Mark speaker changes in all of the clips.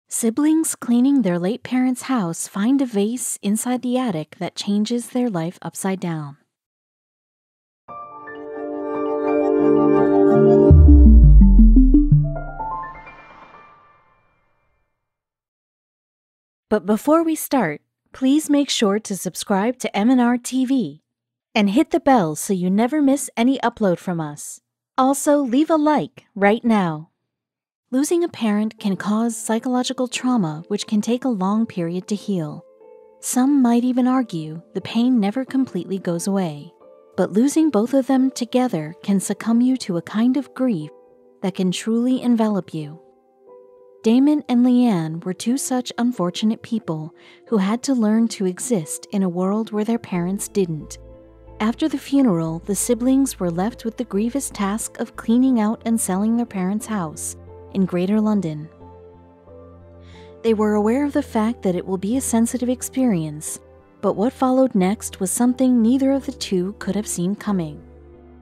Speaker 1: Siblings cleaning their late parents' house find a vase inside the attic that changes their life upside down. But before we start, please make sure to subscribe to m&rtv and hit the bell so you never miss any upload from us. Also, leave a like right now. Losing a parent can cause psychological trauma, which can take a long period to heal. Some might even argue the pain never completely goes away, but losing both of them together can succumb you to a kind of grief that can truly envelop you. Damon and Leanne were two such unfortunate people who had to learn to exist in a world where their parents didn't. After the funeral, the siblings were left with the grievous task of cleaning out and selling their parents' house in Greater London. They were aware of the fact that it will be a sensitive experience, but what followed next was something neither of the two could have seen coming.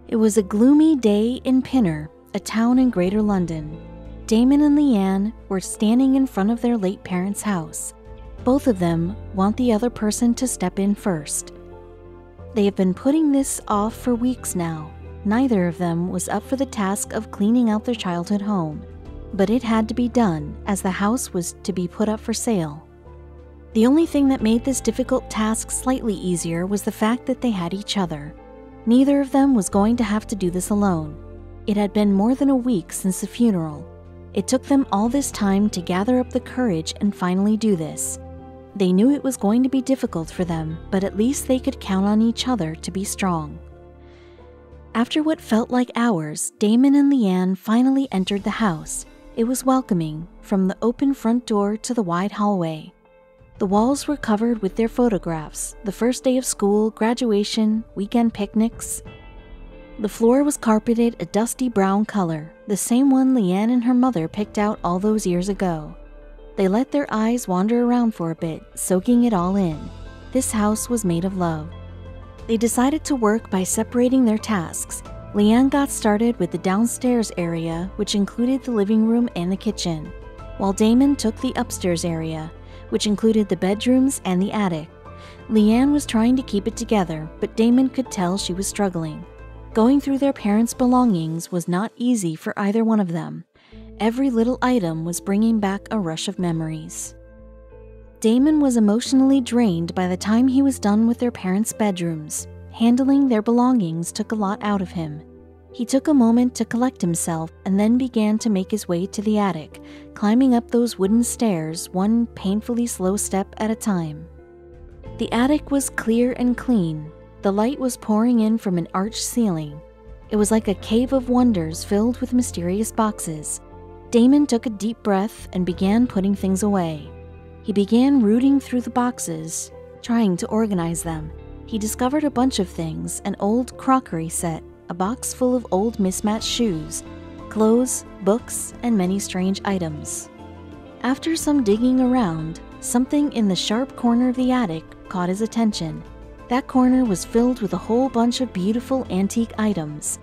Speaker 1: It was a gloomy day in Pinner, a town in Greater London. Damon and Leanne were standing in front of their late parents' house. Both of them want the other person to step in first. They have been putting this off for weeks now. Neither of them was up for the task of cleaning out their childhood home, but it had to be done as the house was to be put up for sale. The only thing that made this difficult task slightly easier was the fact that they had each other. Neither of them was going to have to do this alone. It had been more than a week since the funeral. It took them all this time to gather up the courage and finally do this. They knew it was going to be difficult for them, but at least they could count on each other to be strong. After what felt like hours, Damon and Leanne finally entered the house. It was welcoming, from the open front door to the wide hallway. The walls were covered with their photographs, the first day of school, graduation, weekend picnics. The floor was carpeted a dusty brown color, the same one Leanne and her mother picked out all those years ago. They let their eyes wander around for a bit, soaking it all in. This house was made of love. They decided to work by separating their tasks. Leanne got started with the downstairs area, which included the living room and the kitchen, while Damon took the upstairs area, which included the bedrooms and the attic. Leanne was trying to keep it together, but Damon could tell she was struggling. Going through their parents' belongings was not easy for either one of them. Every little item was bringing back a rush of memories. Damon was emotionally drained by the time he was done with their parents' bedrooms. Handling their belongings took a lot out of him. He took a moment to collect himself and then began to make his way to the attic, climbing up those wooden stairs, one painfully slow step at a time. The attic was clear and clean. The light was pouring in from an arched ceiling. It was like a cave of wonders filled with mysterious boxes. Damon took a deep breath and began putting things away. He began rooting through the boxes, trying to organize them. He discovered a bunch of things: an old crockery set, a box full of old mismatched shoes, clothes, books, and many strange items. After some digging around, something in the sharp corner of the attic caught his attention. That corner was filled with a whole bunch of beautiful antique items.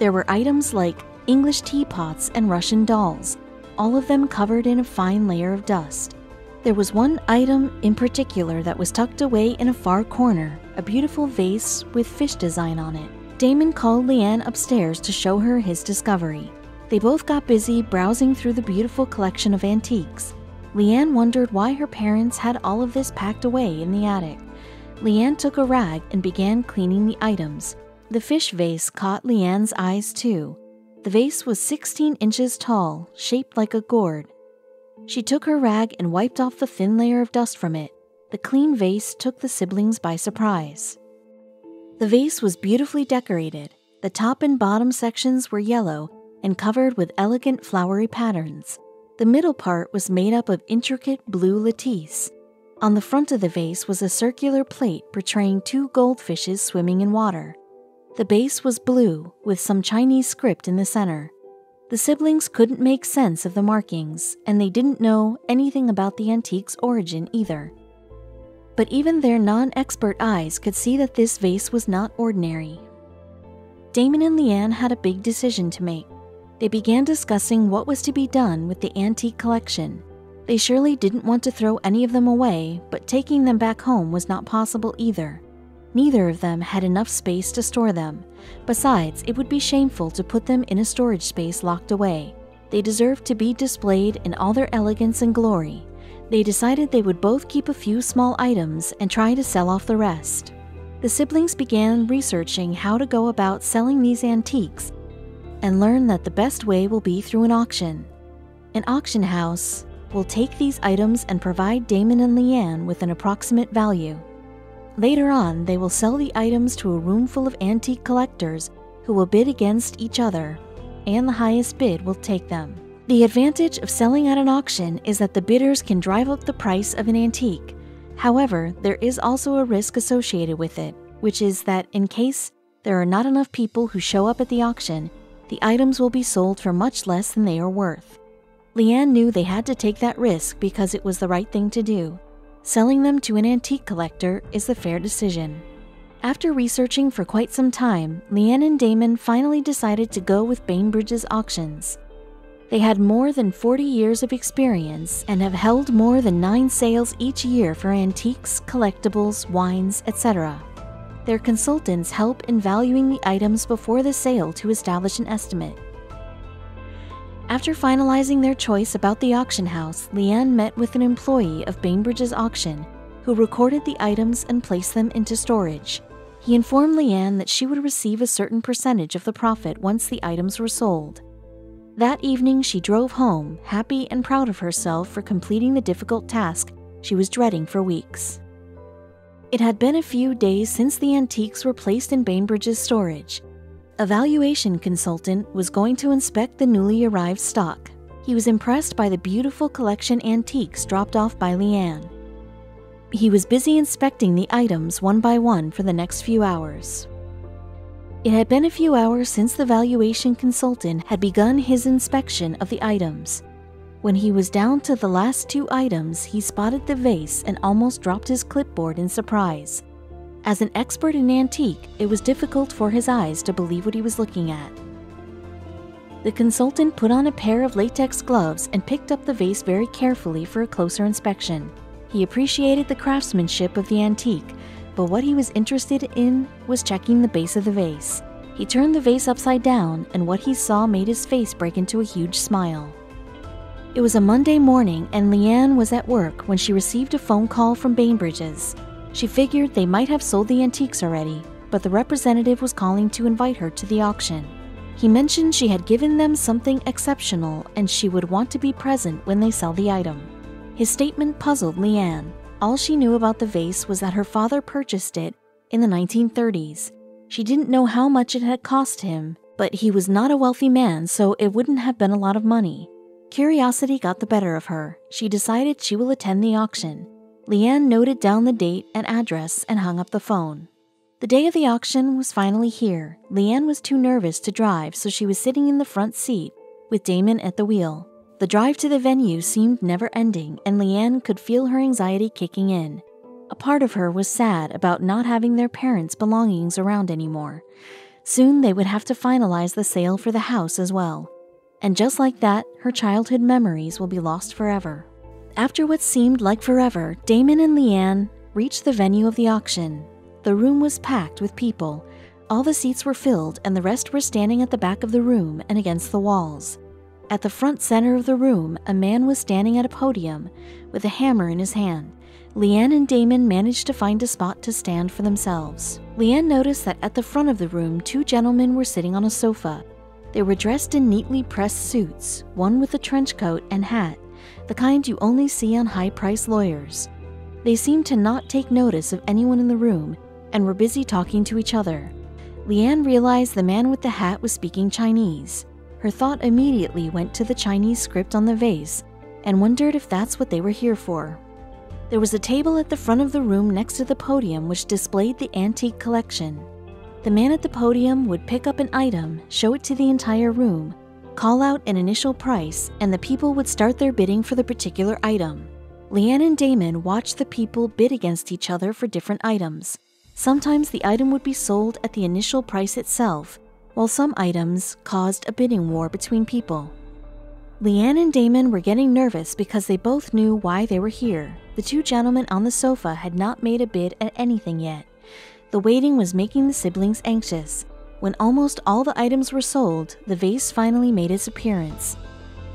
Speaker 1: There were items like English teapots and Russian dolls, all of them covered in a fine layer of dust. There was one item in particular that was tucked away in a far corner, a beautiful vase with fish design on it. Damon called Leanne upstairs to show her his discovery. They both got busy browsing through the beautiful collection of antiques. Leanne wondered why her parents had all of this packed away in the attic. Leanne took a rag and began cleaning the items. The fish vase caught Leanne's eyes too. The vase was 16 inches tall, shaped like a gourd. She took her rag and wiped off the thin layer of dust from it. The clean vase took the siblings by surprise. The vase was beautifully decorated. The top and bottom sections were yellow and covered with elegant flowery patterns. The middle part was made up of intricate blue lattice. On the front of the vase was a circular plate portraying two goldfishes swimming in water. The base was blue, with some Chinese script in the center. The siblings couldn't make sense of the markings, and they didn't know anything about the antique's origin either. But even their non-expert eyes could see that this vase was not ordinary. Damon and Leanne had a big decision to make. They began discussing what was to be done with the antique collection. They surely didn't want to throw any of them away, but taking them back home was not possible either. Neither of them had enough space to store them. Besides, it would be shameful to put them in a storage space locked away. They deserved to be displayed in all their elegance and glory. They decided they would both keep a few small items and try to sell off the rest. The siblings began researching how to go about selling these antiques and learned that the best way will be through an auction. An auction house will take these items and provide Damon and Leanne with an approximate value. Later on, they will sell the items to a room full of antique collectors who will bid against each other, and the highest bid will take them. The advantage of selling at an auction is that the bidders can drive up the price of an antique. However, there is also a risk associated with it, which is that in case there are not enough people who show up at the auction, the items will be sold for much less than they are worth. Leanne knew they had to take that risk because it was the right thing to do. Selling them to an antique collector is the fair decision. After researching for quite some time, Leanne and Damon finally decided to go with Bainbridge's auctions. They had more than 40 years of experience and have held more than 9 sales each year for antiques, collectibles, wines, etc. Their consultants help in valuing the items before the sale to establish an estimate. After finalizing their choice about the auction house, Leanne met with an employee of Bainbridge's auction who recorded the items and placed them into storage. He informed Leanne that she would receive a certain percentage of the profit once the items were sold. That evening, she drove home, happy and proud of herself for completing the difficult task she was dreading for weeks. It had been a few days since the antiques were placed in Bainbridge's storage. A valuation consultant was going to inspect the newly arrived stock. He was impressed by the beautiful collection antiques dropped off by Leanne. He was busy inspecting the items one by one for the next few hours. It had been a few hours since the valuation consultant had begun his inspection of the items. When he was down to the last 2 items, he spotted the vase and almost dropped his clipboard in surprise. As an expert in antique, it was difficult for his eyes to believe what he was looking at. The consultant put on a pair of latex gloves and picked up the vase very carefully for a closer inspection. He appreciated the craftsmanship of the antique, but what he was interested in was checking the base of the vase. He turned the vase upside down, and what he saw made his face break into a huge smile. It was a Monday morning, and Leanne was at work when she received a phone call from Bainbridge's. She figured they might have sold the antiques already, but the representative was calling to invite her to the auction. He mentioned she had given them something exceptional and she would want to be present when they sell the item. His statement puzzled Leanne. All she knew about the vase was that her father purchased it in the 1930s. She didn't know how much it had cost him, but he was not a wealthy man, so it wouldn't have been a lot of money. Curiosity got the better of her. She decided she will attend the auction. Leanne noted down the date and address and hung up the phone. The day of the auction was finally here. Leanne was too nervous to drive, so she was sitting in the front seat with Damon at the wheel. The drive to the venue seemed never-ending, and Leanne could feel her anxiety kicking in. A part of her was sad about not having their parents' belongings around anymore. Soon they would have to finalize the sale for the house as well. And just like that, her childhood memories will be lost forever. After what seemed like forever, Damon and Leanne reached the venue of the auction. The room was packed with people. All the seats were filled, and the rest were standing at the back of the room and against the walls. At the front center of the room, a man was standing at a podium with a hammer in his hand. Leanne and Damon managed to find a spot to stand for themselves. Leanne noticed that at the front of the room, 2 gentlemen were sitting on a sofa. They were dressed in neatly pressed suits, one with a trench coat and hat, the kind you only see on high-priced lawyers. They seemed to not take notice of anyone in the room and were busy talking to each other. Leanne realized the man with the hat was speaking Chinese. Her thought immediately went to the Chinese script on the vase and wondered if that's what they were here for. There was a table at the front of the room next to the podium which displayed the antique collection. The man at the podium would pick up an item, show it to the entire room, call out an initial price, and the people would start their bidding for the particular item. Leanne and Damon watched the people bid against each other for different items. Sometimes the item would be sold at the initial price itself, while some items caused a bidding war between people. Leanne and Damon were getting nervous because they both knew why they were here. The two gentlemen on the sofa had not made a bid at anything yet. The waiting was making the siblings anxious. When almost all the items were sold, the vase finally made its appearance.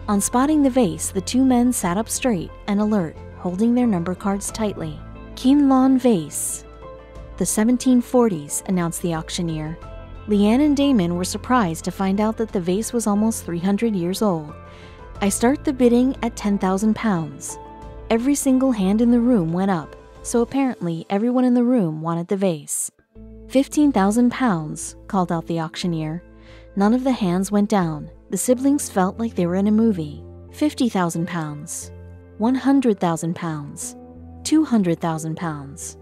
Speaker 1: On spotting the vase, the two men sat up straight and alert, holding their number cards tightly. Kinlawn Vase. The 1740s, announced the auctioneer. Leanne and Damon were surprised to find out that the vase was almost 300 years old. I start the bidding at £10,000. Every single hand in the room went up, so apparently everyone in the room wanted the vase. £15,000, called out the auctioneer. None of the hands went down. The siblings felt like they were in a movie. £50,000, £100,000, £200,000.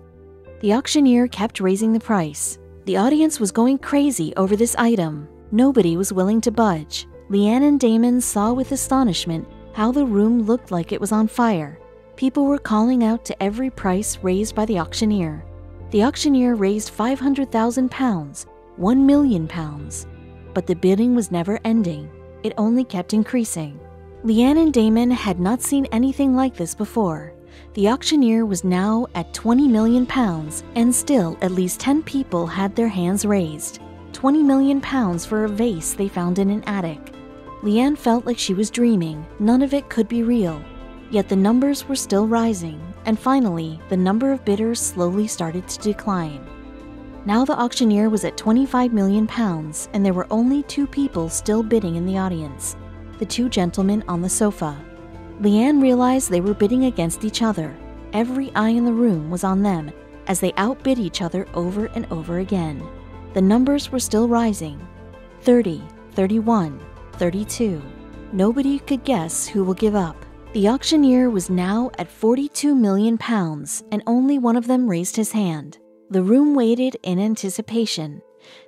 Speaker 1: The auctioneer kept raising the price. The audience was going crazy over this item. Nobody was willing to budge. Leanne and Damon saw with astonishment how the room looked like it was on fire. People were calling out to every price raised by the auctioneer. The auctioneer raised £500,000, £1 million, but the bidding was never ending. It only kept increasing. Leanne and Damon had not seen anything like this before. The auctioneer was now at £20 million, and still at least 10 people had their hands raised. £20 million for a vase they found in an attic. Leanne felt like she was dreaming. None of it could be real. Yet the numbers were still rising, and finally, the number of bidders slowly started to decline. Now the auctioneer was at £25 million, and there were only 2 people still bidding in the audience, the 2 gentlemen on the sofa. Leanne realized they were bidding against each other. Every eye in the room was on them as they outbid each other over and over again. The numbers were still rising. 30, 31, 32. Nobody could guess who will give up. The auctioneer was now at £42 million, and only one of them raised his hand. The room waited in anticipation.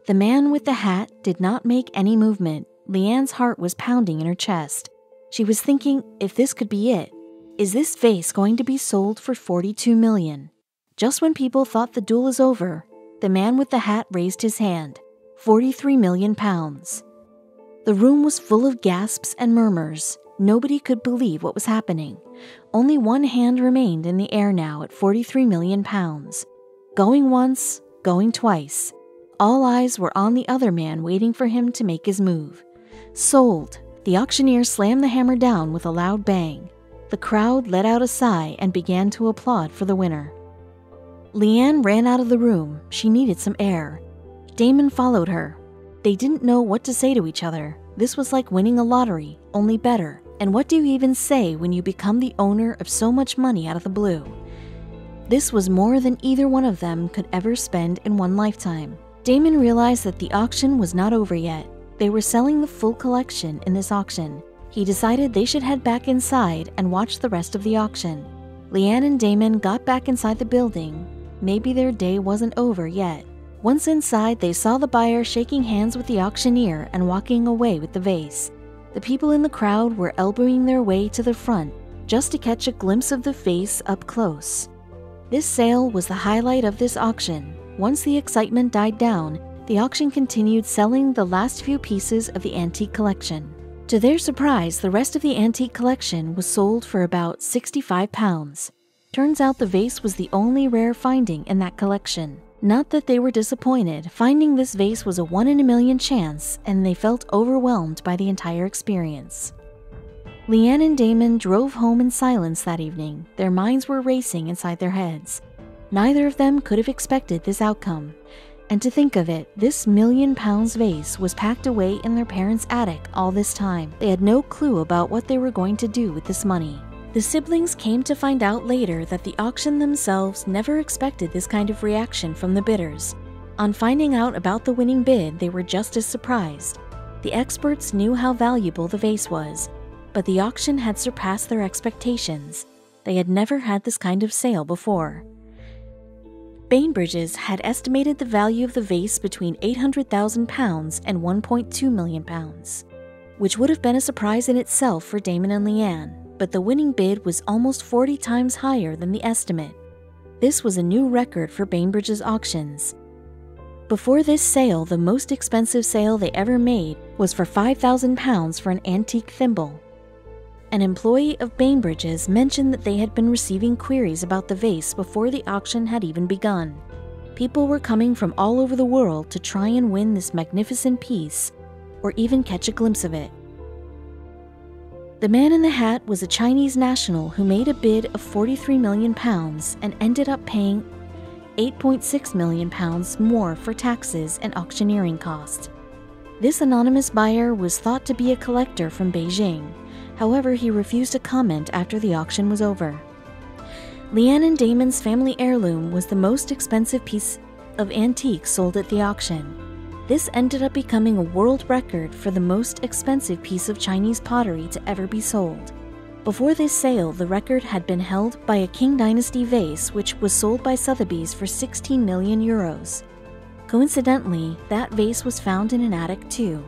Speaker 1: The man with the hat did not make any movement. Leanne's heart was pounding in her chest. She was thinking, if this could be it, is this vase going to be sold for $42 million? Just when people thought the duel is over, the man with the hat raised his hand. £43 million. The room was full of gasps and murmurs. Nobody could believe what was happening. Only one hand remained in the air now at £43 million. Going once, going twice. All eyes were on the other man waiting for him to make his move. Sold. The auctioneer slammed the hammer down with a loud bang. The crowd let out a sigh and began to applaud for the winner. Leanne ran out of the room. She needed some air. Damon followed her. They didn't know what to say to each other. This was like winning a lottery, only better. And what do you even say when you become the owner of so much money out of the blue? This was more than either one of them could ever spend in one lifetime. Damon realized that the auction was not over yet. They were selling the full collection in this auction. He decided they should head back inside and watch the rest of the auction. Leanne and Damon got back inside the building. Maybe their day wasn't over yet. Once inside, they saw the buyer shaking hands with the auctioneer and walking away with the vase. The people in the crowd were elbowing their way to the front just to catch a glimpse of the vase up close. This sale was the highlight of this auction. Once the excitement died down, the auction continued selling the last few pieces of the antique collection. To their surprise, the rest of the antique collection was sold for about £65. Turns out the vase was the only rare finding in that collection. Not that they were disappointed. Finding this vase was a 1 in a million chance, and they felt overwhelmed by the entire experience. Leanne and Damon drove home in silence that evening. Their minds were racing inside their heads. Neither of them could have expected this outcome. And to think of it, this £1 million vase was packed away in their parents' attic all this time. They had no clue about what they were going to do with this money. The siblings came to find out later that the auction themselves never expected this kind of reaction from the bidders. On finding out about the winning bid, they were just as surprised. The experts knew how valuable the vase was, but the auction had surpassed their expectations. They had never had this kind of sale before. Bainbridge's had estimated the value of the vase between £800,000 and £1.2 million, which would have been a surprise in itself for Damon and Leanne, but the winning bid was almost 40 times higher than the estimate. This was a new record for Bainbridge's auctions. Before this sale, the most expensive sale they ever made was for £5,000 for an antique thimble. An employee of Bainbridge's mentioned that they had been receiving queries about the vase before the auction had even begun. People were coming from all over the world to try and win this magnificent piece, or even catch a glimpse of it. The man in the hat was a Chinese national who made a bid of £43 million and ended up paying £8.6 million more for taxes and auctioneering costs. This anonymous buyer was thought to be a collector from Beijing. However, he refused to comment after the auction was over. Leanne and Damon's family heirloom was the most expensive piece of antique sold at the auction. This ended up becoming a world record for the most expensive piece of Chinese pottery to ever be sold. Before this sale, the record had been held by a Qing Dynasty vase which was sold by Sotheby's for €16 million. Coincidentally, that vase was found in an attic too.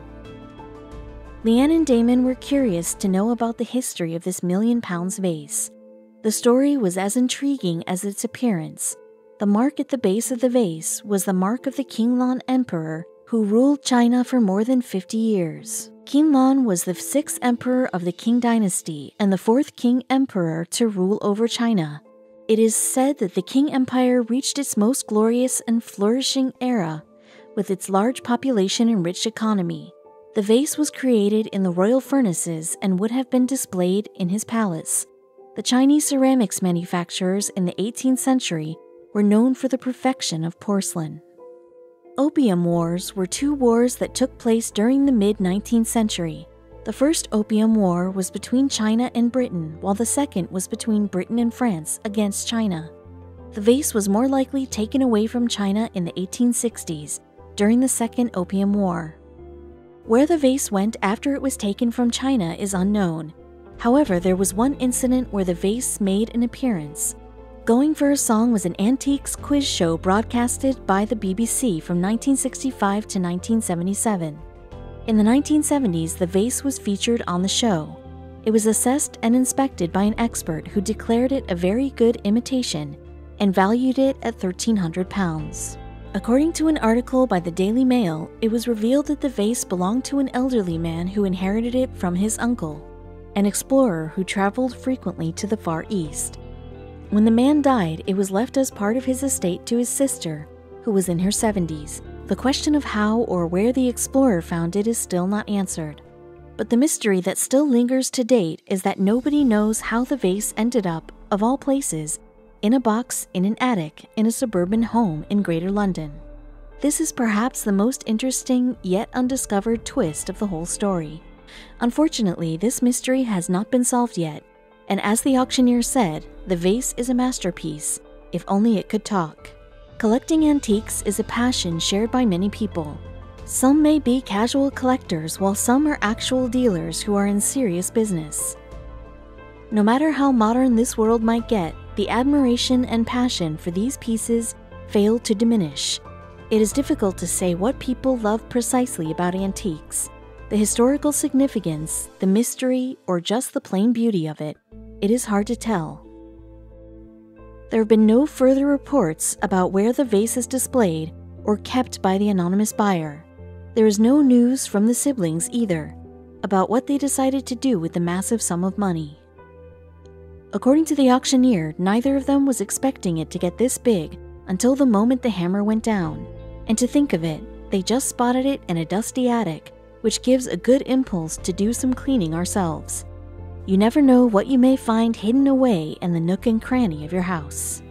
Speaker 1: Leanne and Damon were curious to know about the history of this £1 million vase. The story was as intriguing as its appearance. The mark at the base of the vase was the mark of the Qinglong Emperor who ruled China for more than 50 years. Qinglong was the 6th emperor of the Qing dynasty and the 4th Qing emperor to rule over China. It is said that the Qing Empire reached its most glorious and flourishing era with its large population and rich economy. The vase was created in the royal furnaces and would have been displayed in his palace. The Chinese ceramics manufacturers in the 18th century were known for the perfection of porcelain. Opium Wars were two wars that took place during the mid-19th century. The first Opium War was between China and Britain, while the second was between Britain and France against China. The vase was more likely taken away from China in the 1860s during the Second Opium War. Where the vase went after it was taken from China is unknown. However, there was one incident where the vase made an appearance. Going for a Song was an antiques quiz show broadcasted by the BBC from 1965 to 1977. In the 1970s, the vase was featured on the show. It was assessed and inspected by an expert who declared it a very good imitation and valued it at £1,300. According to an article by the Daily Mail, it was revealed that the vase belonged to an elderly man who inherited it from his uncle, an explorer who traveled frequently to the Far East. When the man died, it was left as part of his estate to his sister, who was in her 70s. The question of how or where the explorer found it is still not answered. But the mystery that still lingers to date is that nobody knows how the vase ended up, of all places, in a box in an attic in a suburban home in Greater London. This is perhaps the most interesting yet undiscovered twist of the whole story. Unfortunately, this mystery has not been solved yet, and as the auctioneer said, the vase is a masterpiece, if only it could talk. Collecting antiques is a passion shared by many people. Some may be casual collectors, while some are actual dealers who are in serious business. No matter how modern this world might get, the admiration and passion for these pieces fail to diminish. It is difficult to say what people love precisely about antiques. The historical significance, the mystery, or just the plain beauty of it. It is hard to tell. There have been no further reports about where the vase is displayed or kept by the anonymous buyer. There is no news from the siblings either about what they decided to do with the massive sum of money. According to the auctioneer, neither of them was expecting it to get this big until the moment the hammer went down. And to think of it, they just spotted it in a dusty attic, which gives a good impulse to do some cleaning ourselves. You never know what you may find hidden away in the nook and cranny of your house.